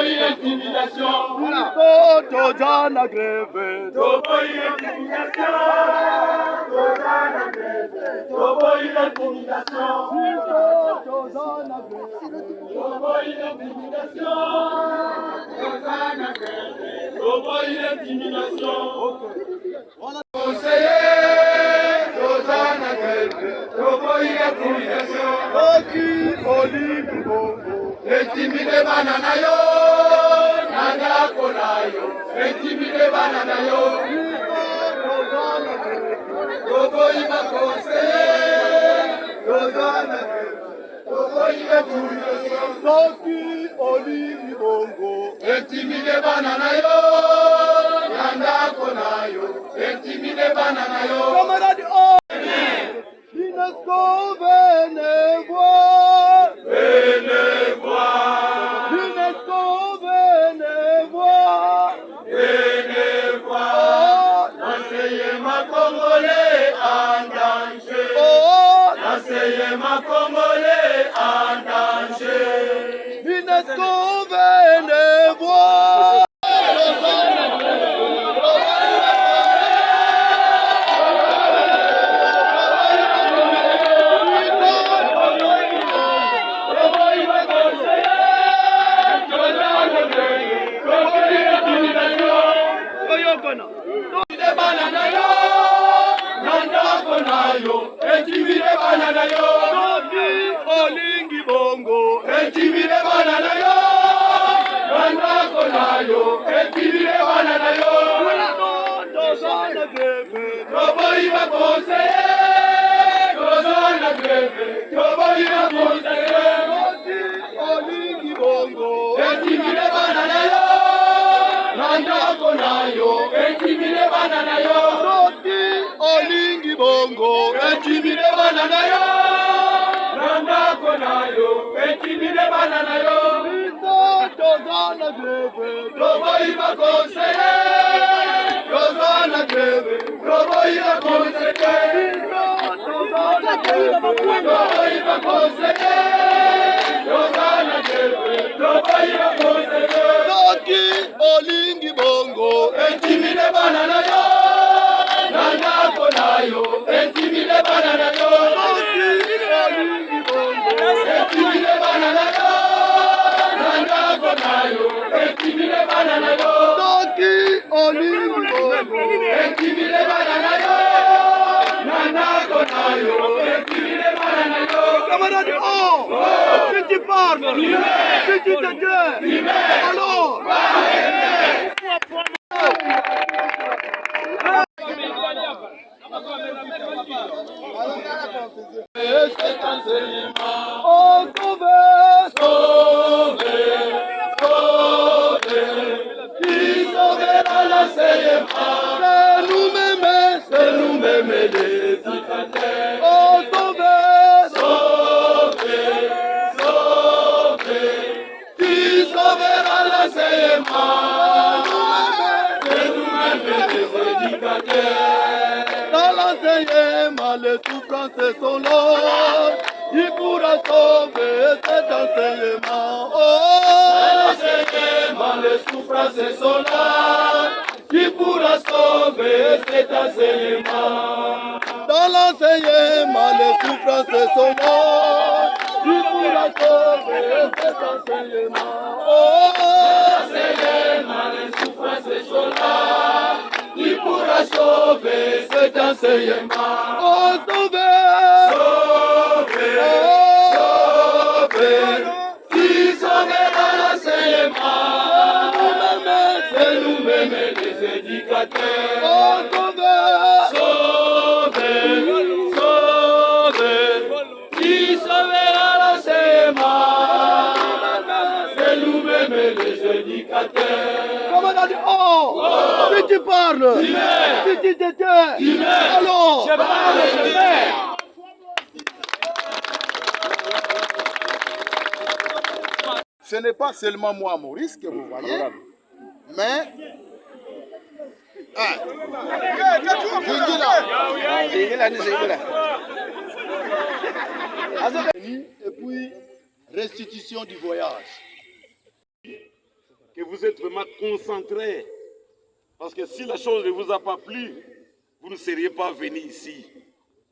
intimidation. Tozana grève. Intimidation. Tozana grève. Intimidation. Tozana grève. Intimidation. Tozana grève. Intimidation. Conseiller, Tozana grève. Intimidation. Intimide banana yo, nanga konayo. Intimide banana yo. Togo iba conseiller, Tozana grève. Togo iba intimidation. Intimide banana yo, nanga konayo. Intimide banana yo. Camarade, oh! L'UNESCO, venez voir. Venez voir. L'UNESCO, venez voir. Venez voir. L'enseignement congolais en danger. L'enseignement congolais en danger. L'UNESCO, venez voir. Olingi bongo, Intimide banana yo, nanda konayo. Intimide banana yo, Tozana grève. tobo iba conseiller, Tozana grève. Tobo iba conseiller. Olingi bongo, Intimide banana yo, nanda konayo. Intimide banana yo, Olingi bongo, intimide banana yo, nanda konayo. Intimide banana yo, Tozana grève. tobo iba conseiller, Tozana grève. Tobo iba conseiller, Tozana grève. tobo iba conseiller, Tozana grève. Tobo iba conseiller. Olingi bongo, Intimide banana yo, nanda konayo. Intimide banana yo, Olingi bongo, intimide banana yo, nanda konayo. Intimide banana yo, Olingi bongo. intimide banana yo, nanda konayo. Intimide banana yo, Camarade, oh! Si tu parles, si tu te tais, alors! cet enseignement. Oh, sauvez! Sauvez, sauvez, qui sauvera l'enseignement. C'est nous-mêmes les éducateurs. Oh, sauvez! Sauvez, sauvez, qui sauvera l'enseignement. C'est nous-mêmes les éducateurs. Dans l'enseignement, les souffrances sont là. Il pourra sauver cet enseignement. Oh! L'enseignement, les souffrances sont là. Qui pourra sauver cet enseignement? Dans l'enseignement, les souffrances sont là. Il pourra sauver cet enseignement. Oh! L'enseignement, les souffrances sont là. Qui pourra sauver cet enseignement? Oh, sauvez! Sauver, sauver. Qui sauvera l'enseignement? C'est nous-mêmes les éducateurs. Oh, sauvez! Sauver, sauver. Qui sauvera l'enseignement? C'est nous-mêmes les éducateurs. Comment on a dit, oh! Si tu parles, si tu te tais, alors! Je parle, je fais. Ce n'est pas seulement moi, Maurice, que vous voyez, mais... Ah. Et puis, restitution du voyage. vous êtes vraiment concentrés. Parce que si la chose ne vous a pas plu, vous ne seriez pas venus ici.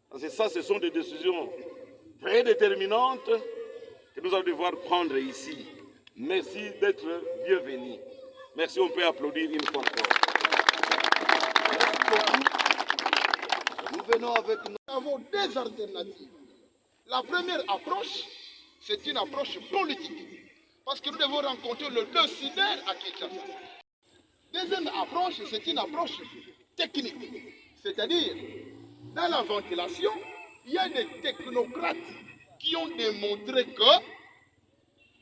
Parce que ça, ce sont des décisions très déterminantes que nous allons devoir prendre ici. Merci d'être bienvenus. Merci, on peut applaudir une fois encore. Nous venons avec nous. Nous avons deux alternatives. La première approche, c'est une approche politique. Parce que nous devons rencontrer le décideur à Kinshasa. Deuxième approche, c'est une approche technique. C'est-à-dire, dans la ventilation, il y a des technocrates qui ont démontré que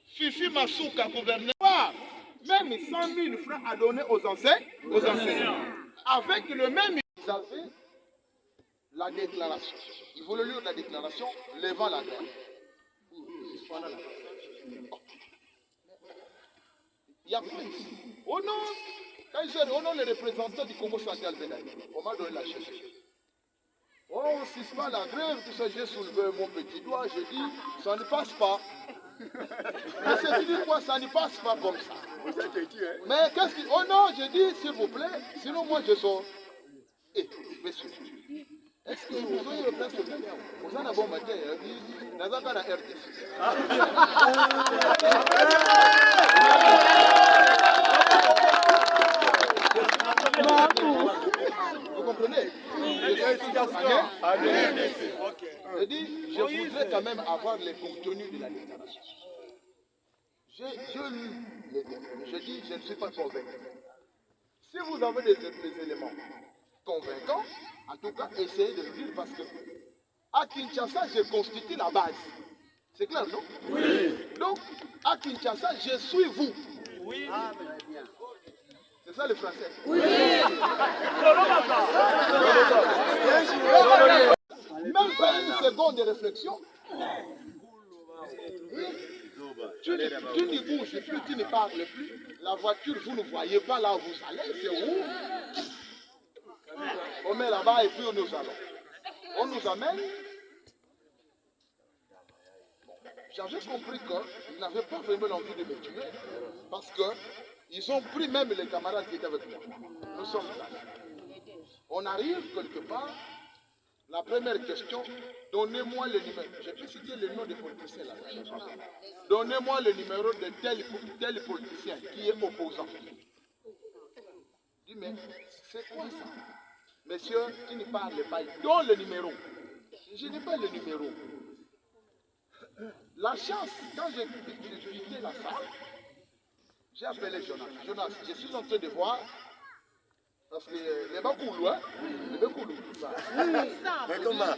Fifi Masuka, gouverneur, même 100 000 francs à donner aux enseignants. Avec le même, ils avaient la déclaration. Il faut le lire la déclaration levant la grève. Il y a plus ici. Au nom des représentants du Congo central Bénin, on m'a donné la chef. On suspend la grève, tout ça, j'ai soulevé mon petit doigt, j'ai dit, ça ne passe pas. Mais c'est dit quoi, ça ne passe pas comme ça. Mais qu'est-ce que... Oh non, j'ai dit, s'il vous plaît, sinon moi je sors. Eh, monsieur, est-ce que vous voyez le prince de Bénin? Vous en avez un bon matin, vous avez un RDC. Vous comprenez? Je dis, je voudrais quand même avoir les contenus de la déclaration. J'ai lu les déclarations. Je dis, je ne suis pas convaincu. Si vous avez des éléments convaincants, en tout cas, essayez de le dire parce que à Kinshasa, je constitue la base. C'est clair, non? Oui. Donc, à Kinshasa, je suis vous. Oui. Ah, bien. C'est ça le français? Oui. Même pas une seconde de réflexion. Tu ne bouges plus, tu ne parles plus. La voiture, vous ne voyez pas là où vous allez, c'est où? On met là-bas et puis nous allons. On nous amène. J'avais compris qu'ils n'avaient pas vraiment envie de me tuer parce qu'ils ont pris même les camarades qui étaient avec moi. Nous sommes là. On arrive quelque part. La première question, donnez-moi le numéro. Je peux citer le nom des politiciens là. Donnez-moi le numéro de tel politicien qui est opposant. Je dis, mais c'est quoi ça? Monsieur, tu ne parles pas. Donne le numéro. Je n'ai pas le numéro. La chance, quand j'ai quitté la salle, j'ai appelé Jonas. Jonas, je suis en train de voir. Parce que les Bakoulou, hein? Les Bakoulou, ça. Mais comment?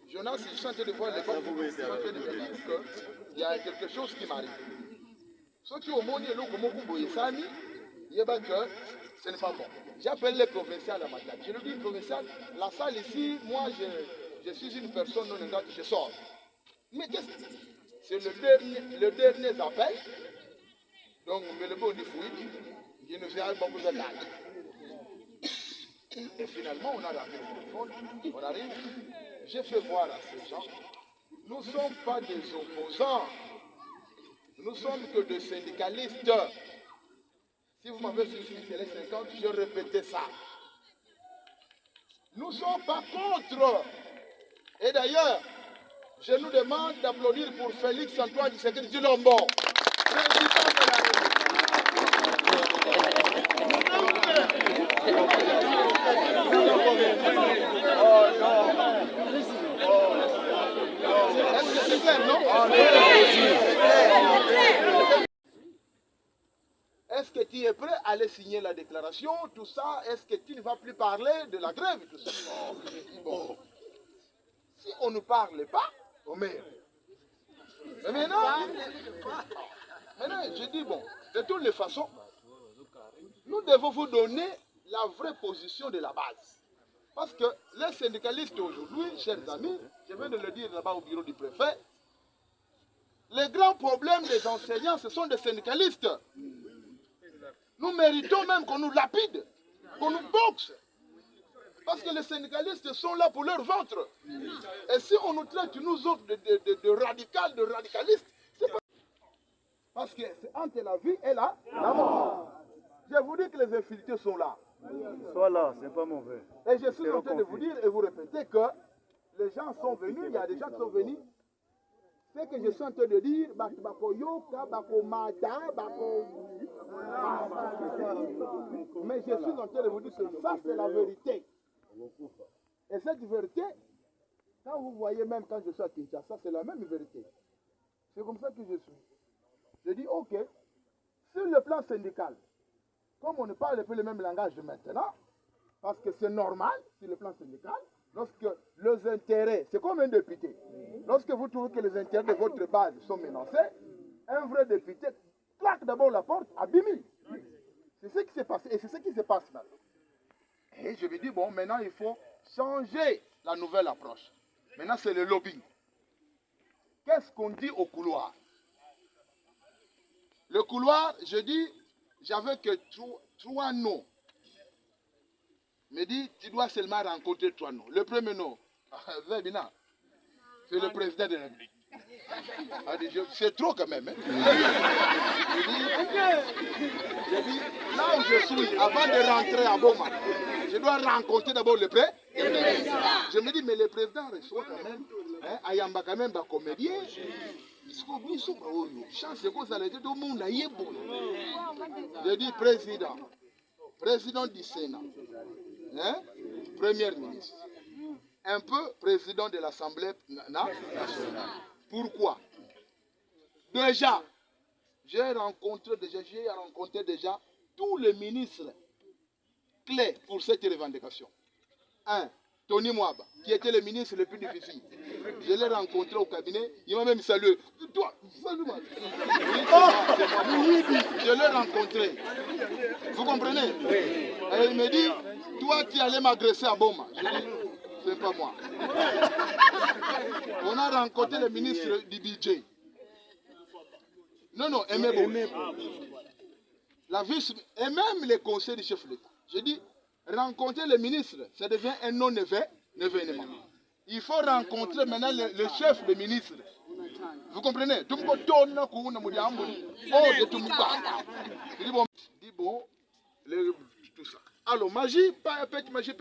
Jonas, je suis en train de voir les Bakoulou. Je suis en train de me dire qu'il y a quelque chose qui m'arrive. Ceux qui ont monté le Komokumbo et Sami, il y a que ce n'est pas bon. J'appelle les provinciales à ma table. Je lui dis, provincial, la salle ici, moi, je suis une personne non engagée, je sors. Mais qu'est-ce que c'est? C'est le dernier appel. Donc, mais le bon dit fouille, il ne fait pas beaucoup de temps. Et finalement, on a rappelé le téléphone, on arrive, j'ai fait voir à ces gens, nous ne sommes pas des opposants, nous sommes que des syndicalistes. Si vous m'avez suivi sur les 50, je répétais ça. Nous ne sommes pas contre. Et d'ailleurs, je nous demande d'applaudir pour Félix Antoine Tshisekedi Tshilombo, président de la Est-ce que c'est clair, non? Est-ce que tu es prêt à aller signer la déclaration, tout ça? Est-ce que tu ne vas plus parler de la grève, tout ça? Bon. Si on ne parle pas, on meurt. Mais maintenant, je dis, bon, de toutes les façons, nous devons vous donner la vraie position de la base. Parce que les syndicalistes aujourd'hui, chers amis, je viens de le dire là-bas au bureau du préfet, les grands problèmes des enseignants, ce sont des syndicalistes. Nous méritons même qu'on nous lapide, qu'on nous boxe. Parce que les syndicalistes sont là pour leur ventre. Et si on nous traite, nous autres, de radicalistes, c'est pas... Parce que c'est entre la vie et la mort. vous dire que les infidélités sont là. Sois là, c'est pas mauvais. Et je suis en train de vous dire et vous répéter que les gens sont venus, il y a des gens qui sont venus. Ce que je suis en train de dire, mais je suis en train de vous dire que ça c'est la vérité. Et cette vérité, quand vous voyez même quand je suis à Kinshasa, c'est la même vérité. C'est comme ça que je suis. Je dis ok, sur le plan syndical, comme on ne parle plus le même langage maintenant, parce que c'est normal sur le plan syndical, lorsque les intérêts, c'est comme un député, lorsque vous trouvez que les intérêts de votre base sont menacés, un vrai député claque d'abord la porte à Bimi. C'est ce qui s'est passé et c'est ce qui se passe maintenant. Et je me dis, bon, maintenant il faut changer la nouvelle approche. Maintenant c'est le lobbying. Qu'est-ce qu'on dit au couloir? Le couloir, je dis, j'avais que trois noms. Me dit, tu dois seulement rencontrer 3 noms. Le premier nom, c'est le président de la République. C'est trop quand même. Hein? Je dis, là où je suis, avant de rentrer à Boma, je dois rencontrer d'abord le président. Je me dis, mais le président reçoit quand même, hein, Ayamba quand même, comédien. Je dis, président du Sénat. Hein? Premier ministre, un peu président de l'Assemblée nationale. Pourquoi? Déjà, j'ai rencontré déjà tous les ministres clés pour cette revendication. Un, Tony Mwaba, qui était le ministre le plus difficile. Je l'ai rencontré au cabinet, il m'a même salué. Toi, salut-moi. Je l'ai rencontré. Vous comprenez? Et il me dit, toi tu allais m'agresser à Boma. Je dis, c'est pas moi. On a rencontré le ministre du budget. Non, Emebo. La vice, et même les conseils du chef de l'État. Je dis, rencontrer le ministre, ça devient un non-événement. Il faut rencontrer maintenant le chef de ministre. Vous comprenez? Je dis bon, tout ça. Alors, magie, pas petit magie,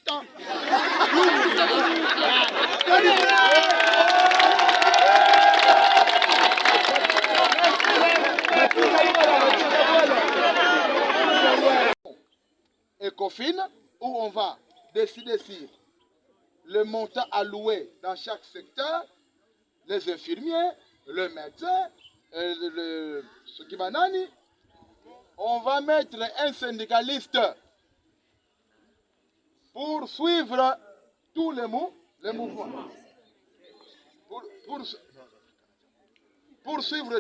tant. Ecofin, où on va décider sur le montant alloué dans chaque secteur, les infirmiers, le médecin, ce qui va nani. On va mettre un syndicaliste pour suivre tous les mouvements. Pour suivre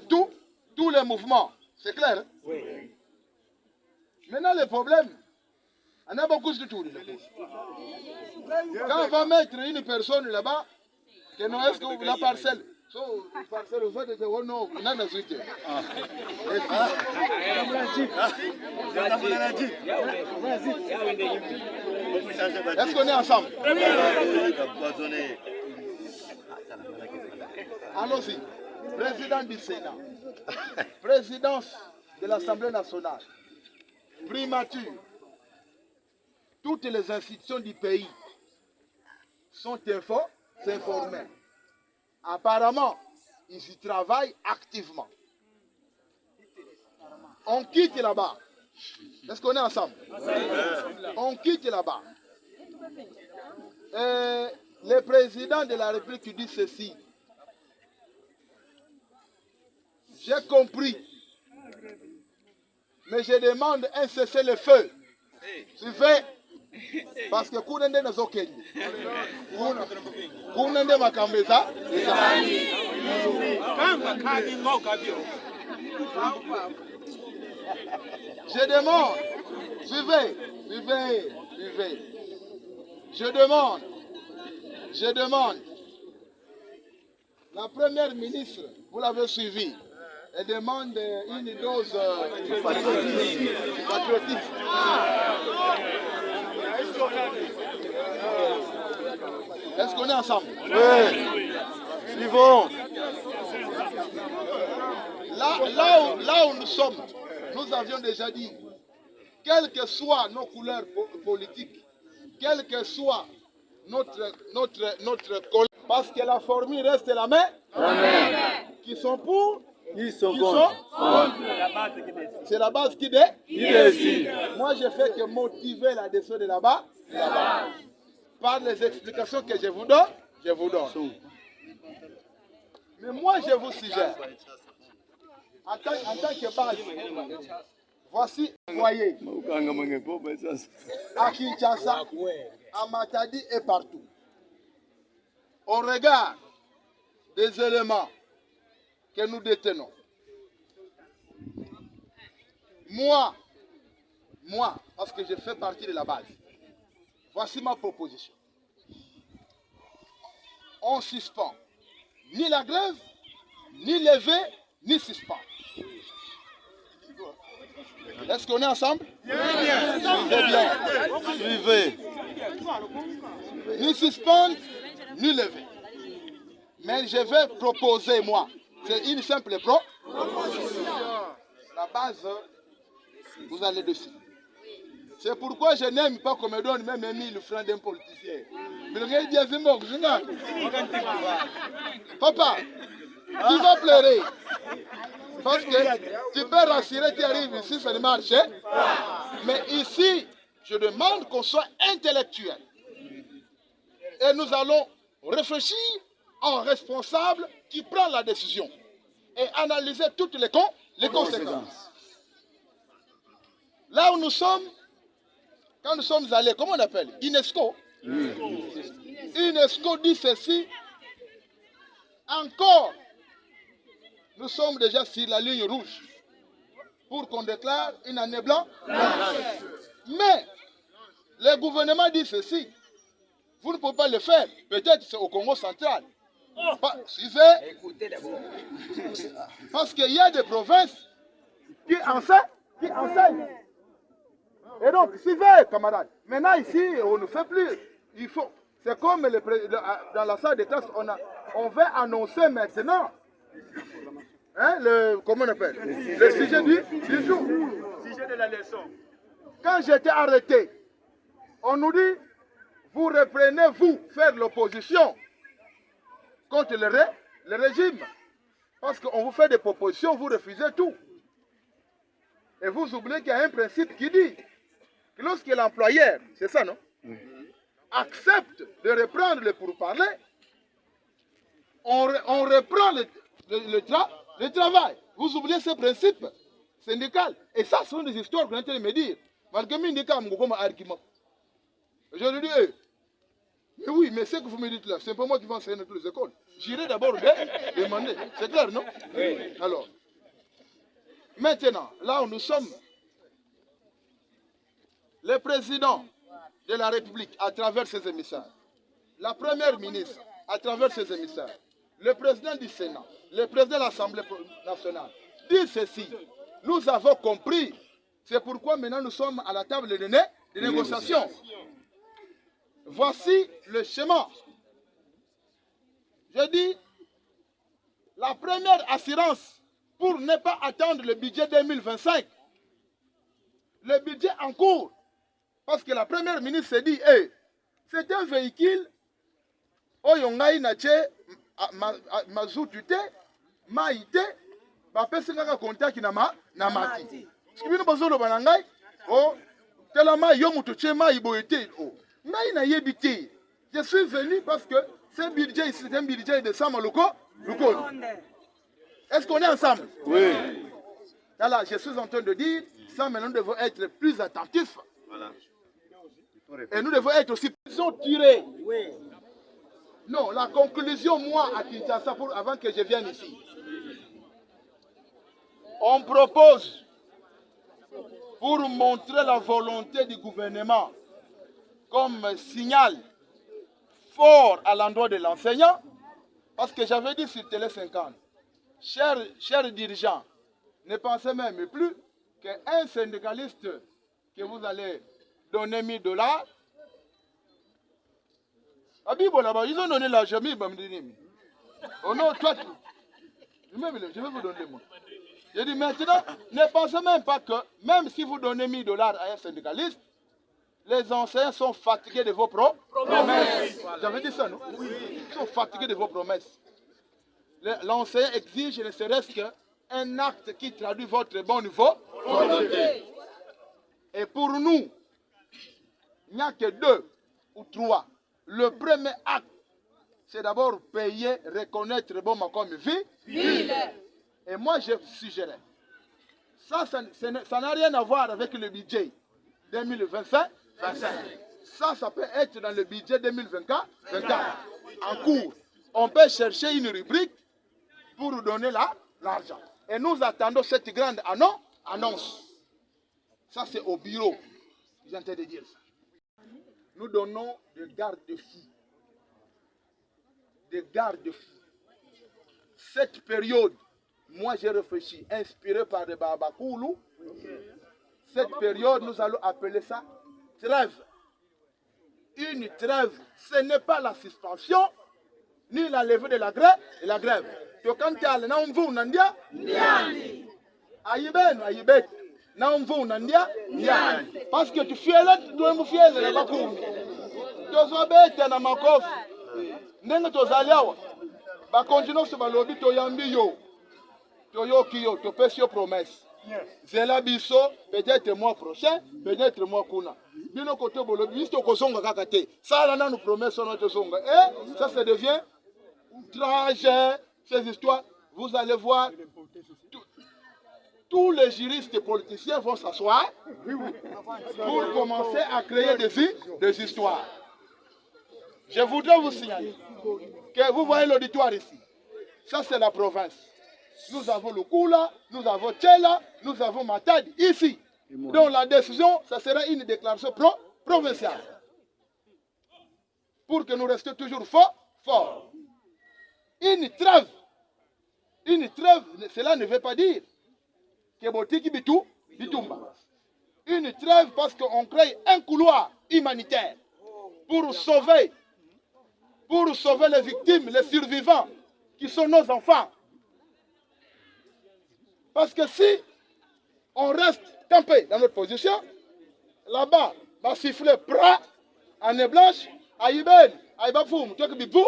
tous les mouvements. C'est clair? Hein? Oui. Maintenant, le problème, on a beaucoup de tout. Quand on va mettre une personne là-bas, est-ce que la parcelle, est-ce qu'on est ensemble? Allons-y. Président du Sénat, présidence de l'Assemblée nationale, primature, toutes les institutions du pays sont informées. Apparemment, ils y travaillent activement. On quitte là-bas. Est-ce qu'on est ensemble? On quitte là-bas. Le président de la République dit ceci. J'ai compris. Mais je demande un cessez-le-feu. Suivez. Parce que Kounende n'a pas de Kounende Makambeza. Je demande. Suivez. Je demande. La première ministre, vous l'avez suivi. Elle demande une dose patriotisme. Est-ce qu'on est ensemble? Oui. Suivons. Là où nous sommes, nous avions déjà dit quelles que soient nos couleurs politiques, quelle que soit notre colère, parce que la formule reste la même. Amen. Qui sont pour, Ils sont qui contre. sont c'est la base qui décide. Qui décide? Moi, je fais que motiver la décision de la base. Par les explications que je vous donne. Mais moi, je vous suggère, en tant que base, voici, voyez, à Kinshasa, à Matadi et partout, au regard des éléments que nous détenons, moi, parce que je fais partie de la base, voici ma proposition. On suspend ni la grève, ni lever, ni suspend. Est-ce qu'on est ensemble? Suivez. Ni suspendre, ni lever. Mais je vais proposer, moi, c'est une simple proposition. La base, vous allez dessus. C'est pourquoi je n'aime pas qu'on me donne même 1000 francs d'un politicien. Papa, tu vas pleurer. Parce que tu peux rassurer, tu arrives ici, ça ne marche. Mais ici, je demande qu'on soit intellectuel. Et nous allons réfléchir en responsable qui prend la décision. Et analyser toutes les conséquences. Là où nous sommes, quand nous sommes allés, comment on appelle? UNESCO. UNESCO dit ceci. Encore, nous sommes déjà sur la ligne rouge pour qu'on déclare une année blanche. Mais le gouvernement dit ceci. Vous ne pouvez pas le faire. Peut-être c'est au Congo central. Écoutez d'abord. Parce qu'il y a des provinces qui enseignent. Et donc, suivez, camarades. Maintenant, ici, on ne fait plus. Il faut. C'est comme dans la salle de classe, on va annoncer maintenant. Comment on appelle? Le sujet du jour. Le sujet de la leçon. Quand j'étais arrêté, on nous dit, vous reprenez, vous, faire l'opposition contre le régime. Parce qu'on vous fait des propositions, vous refusez tout. Et vous oubliez qu'il y a un principe qui dit que lorsque l'employeur, c'est ça, non? Accepte de reprendre le pourparler, on reprend le travail. Vous oubliez ce principe syndical. Et ça, ce sont des histoires que vous êtes me dire. Malgré mon argument. Je lui dis, mais oui, mais ce que vous me dites là, c'est pas moi qui vais enseigner dans toutes les écoles. J'irai d'abord demander. C'est clair, non? Oui. Alors, maintenant, là où nous sommes, le président de la République, à travers ses émissaires, la première ministre, à travers ses émissaires, le président du Sénat, le président de l'Assemblée nationale, dit ceci. Nous avons compris. C'est pourquoi maintenant nous sommes à la table de négociation. Voici le schéma. Je dis, la première assurance pour ne pas attendre le budget 2025, le budget en cours, parce que la première ministre s'est dit, c'est un véhicule, oyongai nache mazutute, maïte, bapesi ngaka contact na mati. Skibino bazolo banangai, telama yo mutuche maïboete, ngai na yebite. Je suis venu parce que ce budget ici, c'est un budget de Sama Loko. Est-ce qu'on est ensemble? Oui. Là, je suis en train de dire, ça maintenant nous devons être plus attentifs. Voilà. Et nous devons être aussi plus tirés. Oui. Non, la conclusion, moi, à Kinshasa, avant que je vienne ici, on propose, pour montrer la volonté du gouvernement, comme signal fort à l'endroit de l'enseignant, parce que j'avais dit sur Télé 50, chers dirigeants, ne pensez même plus qu'un syndicaliste que vous allez donner $1000, ils ont donné l'argent, oh non, toi, je vais vous donner moi. Je dis maintenant, ne pensez même pas que, même si vous donnez 1000 $ à un syndicaliste, les enseignants sont fatigués de vos promesses. J'avais dit ça, non? Ils sont fatigués de vos promesses. L'enseignant exige ne serait-ce qu'un acte qui traduit votre bon niveau. Et pour nous, il n'y a que 2 ou 3. Le premier acte, c'est d'abord payer, reconnaître bon comme vie. Et moi, je suggérais. Ça n'a rien à voir avec le budget 2025. Ça peut être dans le budget 2024. En cours, on peut chercher une rubrique pour nous donner l'argent. Et nous attendons cette grande annonce. Ça, c'est au bureau. J'entends de dire ça. Nous donnons des garde-fous. Des garde-fous. Cette période, moi j'ai réfléchi, inspiré par des Babakoulou. Cette période, nous allons appeler ça trêve. Une trêve, ce n'est pas la suspension, ni la levée de la grève. Quand tu as parce que tu fais là, tu dois me faire de la Babakoulou. Tu dois bête dans ma coffre. Nenga tozaliawa ba continuer sur ba lobby to yambi yo to yo kiyo to pesi yo promesse zela biso peut-être mois prochain peut-être mois kuna bino koto bolobi biso ko songa kaka te ça là nous promesse on te songa et ça devient outrage ces histoires vous allez voir tous les juristes et politiciens vont s'asseoir pour commencer à créer des histoires. Je voudrais vous signaler que vous voyez l'auditoire ici. Ça, c'est la province. Nous avons le Kula, nous avons Tchela, nous avons Matadi ici. Donc la décision, ça sera une déclaration provinciale. Pour que nous restions toujours forts. Une trêve, cela ne veut pas dire que Botiki Bitumba. Une trêve parce qu'on crée un couloir humanitaire pour sauver les victimes, les survivants, qui sont nos enfants. Parce que si on reste campé dans notre position, là-bas, va siffler pra, année blanche, aïben, aïbafoum, tu as que bibou.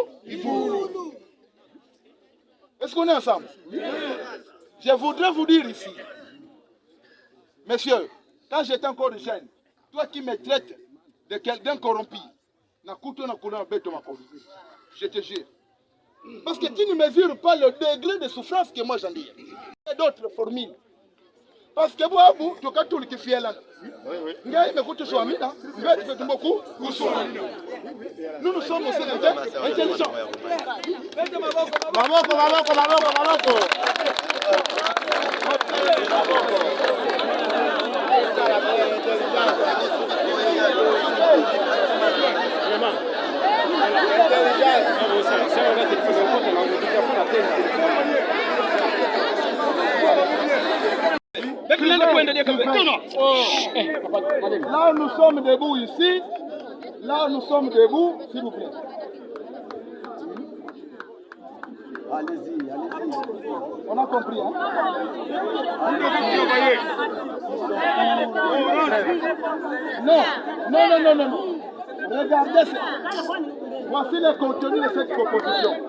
Est-ce qu'on est ensemble? Je voudrais vous dire ici, messieurs, quand j'étais encore jeune, toi qui me traites d'un corrompu, je te jure. Parce que tu ne mesures pas le degré de souffrance que moi j'en dis. Il y a d'autres formules. Parce que vous, tu as tout le qui fait là. Nous sommes aussi intelligents. Là nous sommes debout ici. Là nous sommes debout, s'il vous plaît. Allez-y. On a compris, hein? Non. Regardez ça. Voici le contenu de cette proposition.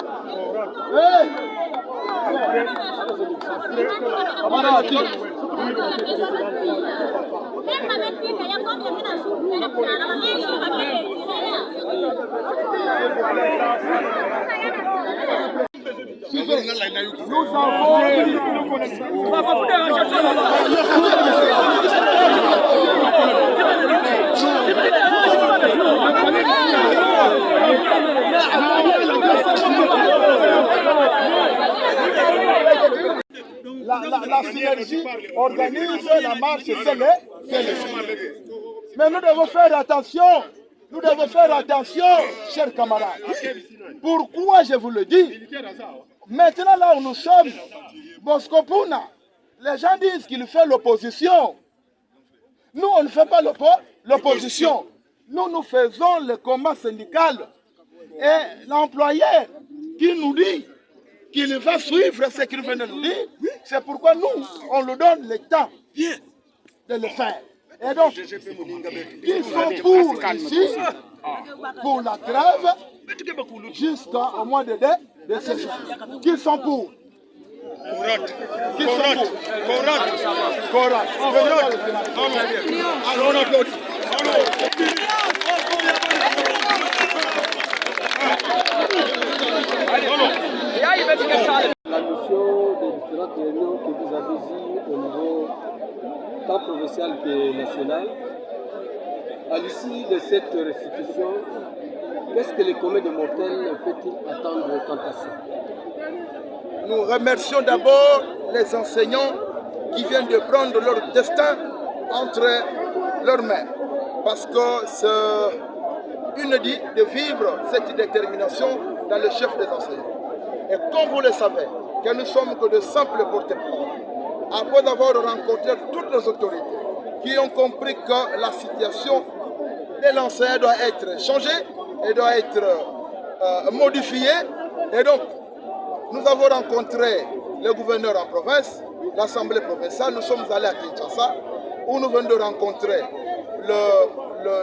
La synergie organise la marche, c'est mais nous devons faire attention, chers camarades. Pourquoi je vous le dis? Maintenant, là où nous sommes, Bosco Puna, les gens disent qu'il fait l'opposition. Nous, on ne fait pas l'opposition. Nous faisons le combat syndical. Et l'employeur qui nous dit qu'il va suivre ce qu'il vient de nous dire. C'est pourquoi nous, on lui donne le temps de le faire. Et donc, ils sont pour ici, pour la trêve, jusqu'au mois de décembre. Qui sont pour? Qui sont pour? Correct. Alors on applaudit. La mission des différentes réunions que vous avez eues au niveau tant provincial que national, à l'issue de cette restitution, qu'est-ce que les communs de mortels peut-il attendre quant à ça? Nous remercions d'abord les enseignants qui viennent de prendre leur destin entre leurs mains. Parce que c'est inédit de vivre cette détermination dans le chef des enseignants. Et comme vous le savez, que nous sommes que de simples porte-parole, après avoir rencontré toutes les autorités qui ont compris que la situation de l'enseignant doit être changée et doit être modifiée. Et donc, nous avons rencontré le gouverneur en province, l'Assemblée provinciale, nous sommes allés à Kinshasa, où nous venons de rencontrer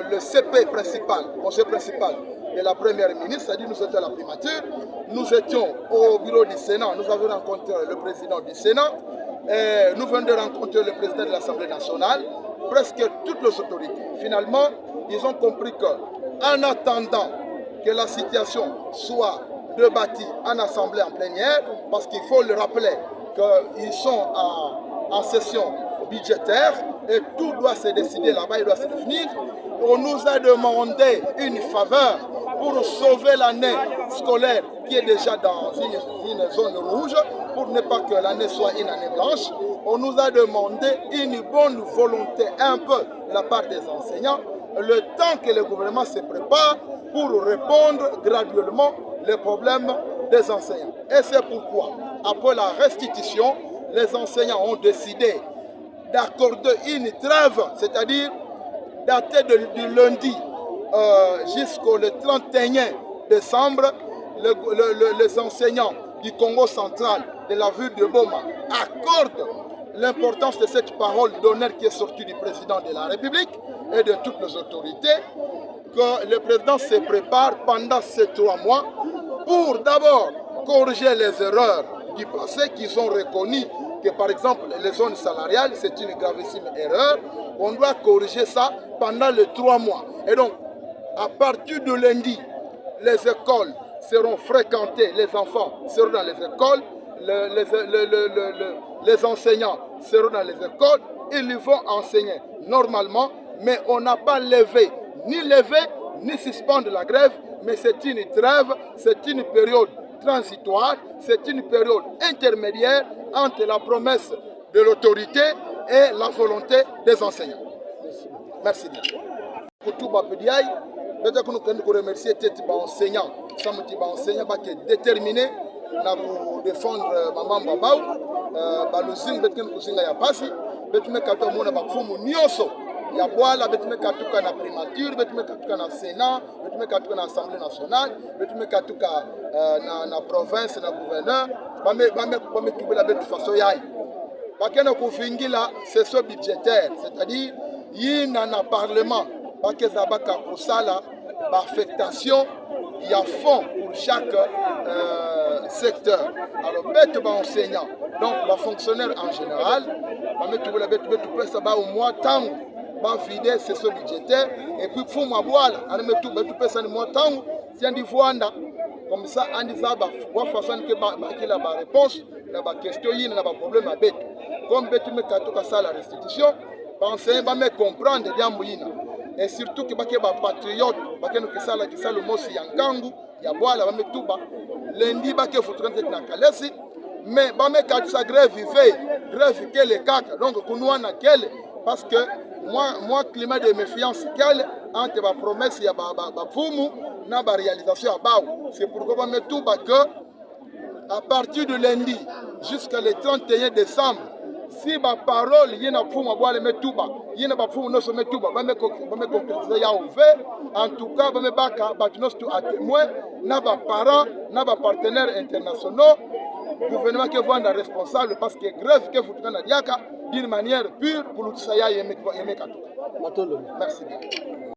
le CP principal, conseiller principal de la première ministre, c'est-à-dire nous étions à la primature, nous étions au bureau du Sénat, nous avons rencontré le président du Sénat, et nous venons de rencontrer le président de l'Assemblée nationale, presque toutes les autorités. Finalement, ils ont compris qu'en attendant que la situation soit débattue en assemblée en plénière, parce qu'il faut le rappeler qu'ils sont en session budgétaire et tout doit se décider là-bas, il doit se définir. On nous a demandé une faveur pour sauver l'année scolaire qui est déjà dans une zone rouge, pour ne pas que l'année soit une année blanche. On nous a demandé une bonne volonté un peu de la part des enseignants, le temps que le gouvernement se prépare pour répondre graduellement les problèmes des enseignants. Et c'est pourquoi, après la restitution, les enseignants ont décidé d'accorder une trêve, c'est-à-dire dater du lundi jusqu'au 31 décembre, les enseignants du Congo central, de la ville de Boma, accordent l'importance de cette parole d'honneur qui est sortie du président de la République et de toutes les autorités, que le président se prépare pendant ces 3 mois pour d'abord corriger les erreurs du passé qu'ils ont reconnues, que par exemple les zones salariales, c'est une gravissime erreur. On doit corriger ça pendant les 3 mois. Et donc, à partir de lundi, les écoles seront fréquentées, les enfants seront dans les écoles, les enseignants seront dans les écoles, ils vont enseigner normalement, mais on n'a pas levé ni suspendre la grève, mais c'est une trêve, c'est une période transitoire, c'est une période intermédiaire entre la promesse de l'autorité et la volonté des enseignants. Merci bien. Peut-être que nous pouvons remercier les enseignants, les enseignants qui sont déterminés pour défendre Maman Babao, Baluzing, Betken Kusinga Yapasi, Betme Katamona Bafumu Nyoso, Yabwala, Betme Katuka na primature, Betme Katuka na Sénat, Betme Katuka na Assemblée nationale, Betme Katuka na province, na gouverneur, Bame Tubela Betu Faso Yai. Bakena Kufingila, session budgétaire, c'est-à-dire, il y a un parlement, Bakezabaka Kusala, affectation, il y a fonds pour chaque secteur. Alors, bête enseignant, donc les fonctionnaires en général, au mois temps, vider ces sous budgétaires, et puis pour moi, voilà, comme ça, on dit façon que la réponse, la question, il y a un problème à bête. Comme bête me ça la restitution, pensez pas me comprendre et surtout que les patriotes, qui sont le mot Yankangu, Yabwala, lundi, ils faut rentrer dans la Kalesi, mais sa grève grève quelle est caca, donc parce que moi, climat de méfiance, entre la promesse et la réalisation, c'est pourquoi je tout que à partir de lundi jusqu'à le 31 décembre, si ma parole y a pour moi le metuba y a pas pour nous se metuba va me concrétiser ya ouvert en tout cas va me baka batunos à témoin na ba parents na ba partenaires internationaux gouvernement qui est responsable parce que grève que vous tenez d'une manière pure pour le Tsaya Yemekatu. Merci bien.